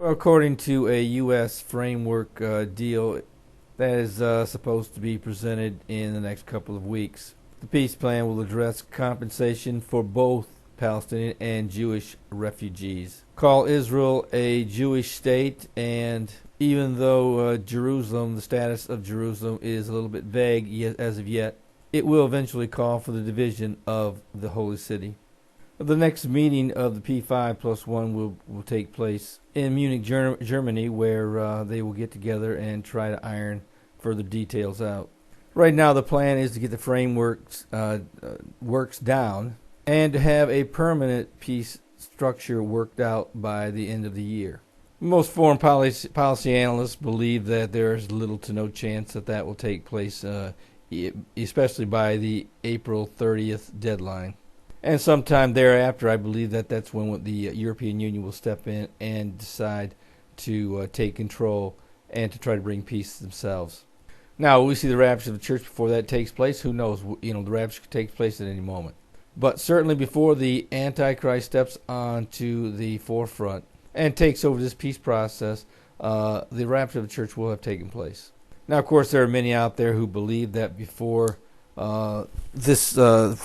According to a U.S. framework deal that is supposed to be presented in the next couple of weeks, the peace plan will address compensation for both Palestinian and Jewish refugees, call Israel a Jewish state, and even though the status of Jerusalem is a little bit vague as of yet, it will eventually call for the division of the Holy City. The next meeting of the P5+1 will take place in Munich, Germany, where they will get together and try to iron further details out. Right now, the plan is to get the frameworks works down and to have a permanent peace structure worked out by the end of the year. Most foreign policy analysts believe that there is little to no chance that will take place, especially by the April 30th deadline. And sometime thereafter, I believe that's when the European Union will step in and decide to take control and to try to bring peace themselves. Now, will we see the rapture of the church before that takes place? Who knows? The rapture could take place at any moment. But certainly before the Antichrist steps onto the forefront and takes over this peace process, the rapture of the church will have taken place. Now, of course, there are many out there who believe that before the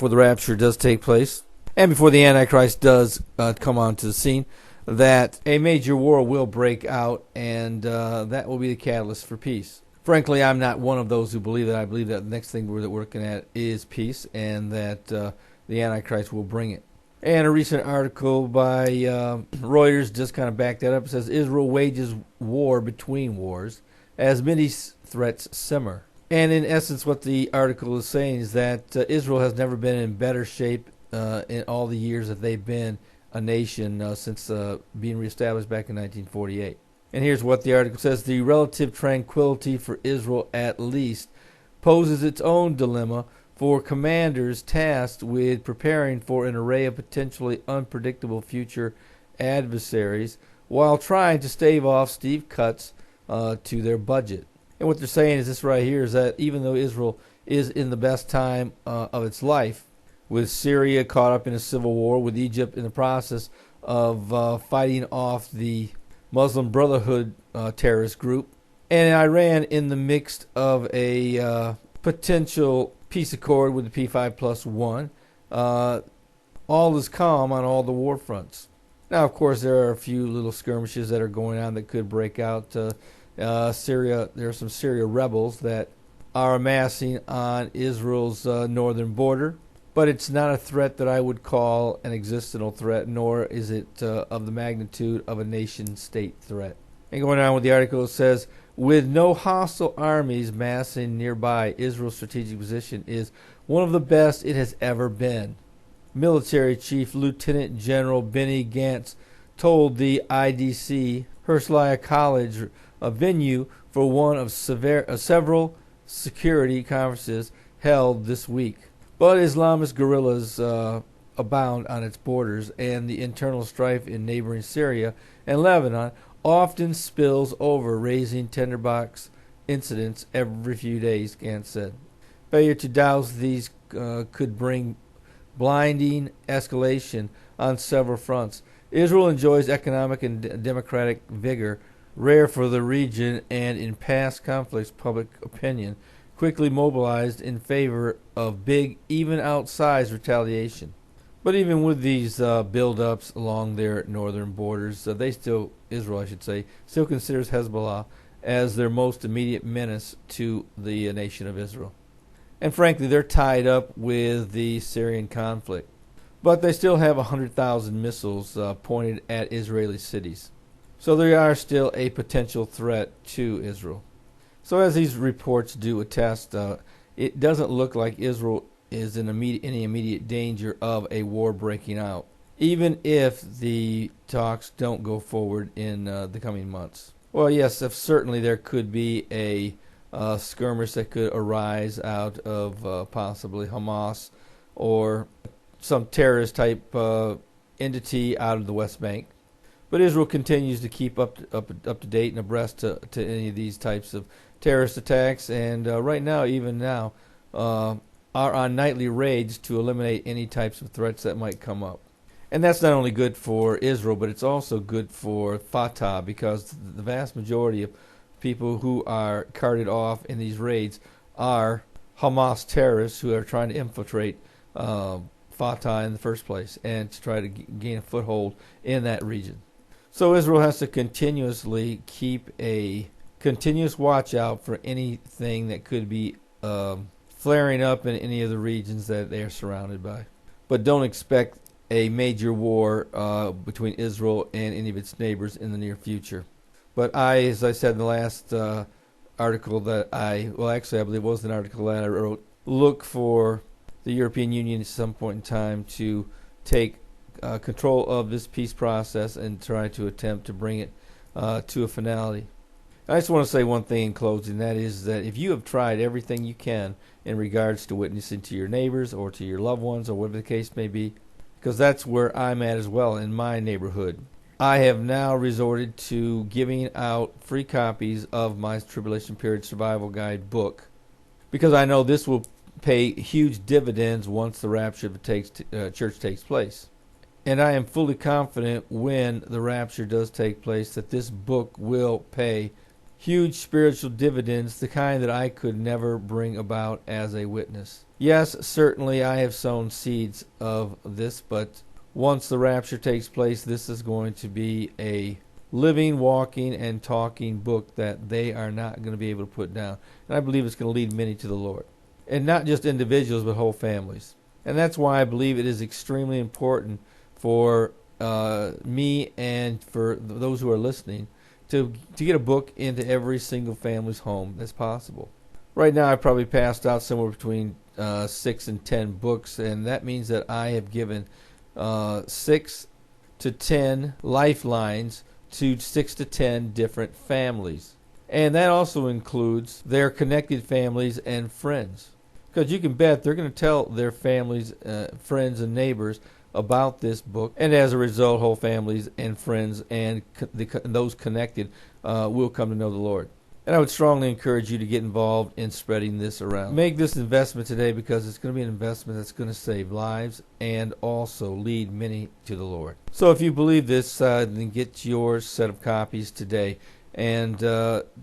rapture does take place, and before the Antichrist does come onto the scene, that a major war will break out, and that will be the catalyst for peace. Frankly, I'm not one of those who believe that. I believe that the next thing we're looking at is peace, and that the Antichrist will bring it. And a recent article by Reuters just kind of backed that up. It says, Israel wages war between wars as many threats simmer. And in essence, what the article is saying is that Israel has never been in better shape in all the years that they've been a nation since being reestablished back in 1948. And here's what the article says. The relative tranquility for Israel, at least, poses its own dilemma for commanders tasked with preparing for an array of potentially unpredictable future adversaries while trying to stave off steep cuts to their budget. And what they're saying is this right here, is that even though Israel is in the best time of its life, with Syria caught up in a civil war, with Egypt in the process of fighting off the Muslim Brotherhood terrorist group, and Iran in the midst of a potential peace accord with the P5+1, all is calm on all the war fronts. Now, of course, there are a few little skirmishes that are going on that could break out. Syria, there are some Syria rebels that are amassing on Israel's northern border, but it's not a threat that I would call an existential threat, nor is it of the magnitude of a nation-state threat. And going on with the article, it says, with no hostile armies massing nearby, Israel's strategic position is one of the best it has ever been. Military Chief Lieutenant General Benny Gantz told the IDC Herzliya College, a venue for one of several security conferences held this week. But Islamist guerrillas abound on its borders, and the internal strife in neighboring Syria and Lebanon often spills over, raising tinderbox incidents every few days, Gantz said. Failure to douse these could bring blinding escalation on several fronts. Israel enjoys economic and democratic vigor, rare for the region, and in past conflicts, public opinion quickly mobilized in favor of big, even outsized retaliation. But even with these build-ups along their northern borders, Israel, I should say, still considers Hezbollah as their most immediate menace to the nation of Israel. And frankly, they're tied up with the Syrian conflict. But they still have 100,000 missiles pointed at Israeli cities. So they are still a potential threat to Israel. So as these reports do attest, it doesn't look like Israel is in any immediate danger of a war breaking out, even if the talks don't go forward in the coming months. Well, yes, certainly there could be a skirmish that could arise out of possibly Hamas or some terrorist-type entity out of the West Bank. But Israel continues to keep up to date and abreast to any of these types of terrorist attacks, and right now, even now, are on nightly raids to eliminate any types of threats that might come up. And that's not only good for Israel, but it's also good for Fatah, because the vast majority of people who are carted off in these raids are Hamas terrorists who are trying to infiltrate Fatah in the first place and to try to gain a foothold in that region. So Israel has to continuously keep a continuous watch out for anything that could be flaring up in any of the regions that they are surrounded by. But don't expect a major war between Israel and any of its neighbors in the near future. But as I said in the last article that I believe it was an article that I wrote, look for the European Union at some point in time to take control of this peace process and try to attempt to bring it to a finality. I just want to say one thing in closing, that is that if you have tried everything you can in regards to witnessing to your neighbors or to your loved ones or whatever the case may be, because that's where I'm at as well in my neighborhood, I have now resorted to giving out free copies of my Tribulation Period Survival Guide book, because I know this will pay huge dividends once the rapture of the church takes place. And I am fully confident when the rapture does take place that this book will pay huge spiritual dividends, the kind that I could never bring about as a witness. Yes, certainly I have sown seeds of this, but once the rapture takes place, this is going to be a living, walking, and talking book that they are not going to be able to put down. And I believe it's going to lead many to the Lord. And not just individuals, but whole families. And that's why I believe it is extremely important for me and for those who are listening to get a book into every single family's home that's possible. Right now, I probably passed out somewhere between 6 and 10 books, and that means that I have given 6 to 10 lifelines to 6 to 10 different families. And that also includes their connected families and friends. Because you can bet they're going to tell their families, friends, and neighbors about this book, and as a result, whole families and friends and those connected will come to know the Lord. And I would strongly encourage you to get involved in spreading this around. Make this investment today, because it's going to be an investment that's going to save lives and also lead many to the Lord. So if you believe this, then get your set of copies today and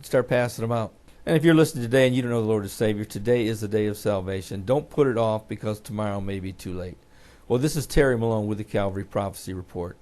start passing them out. And if you're listening today and you don't know the Lord as Savior, today is the day of salvation. Don't put it off because tomorrow may be too late. Well, this is Terry Malone with the Calvary Prophecy Report.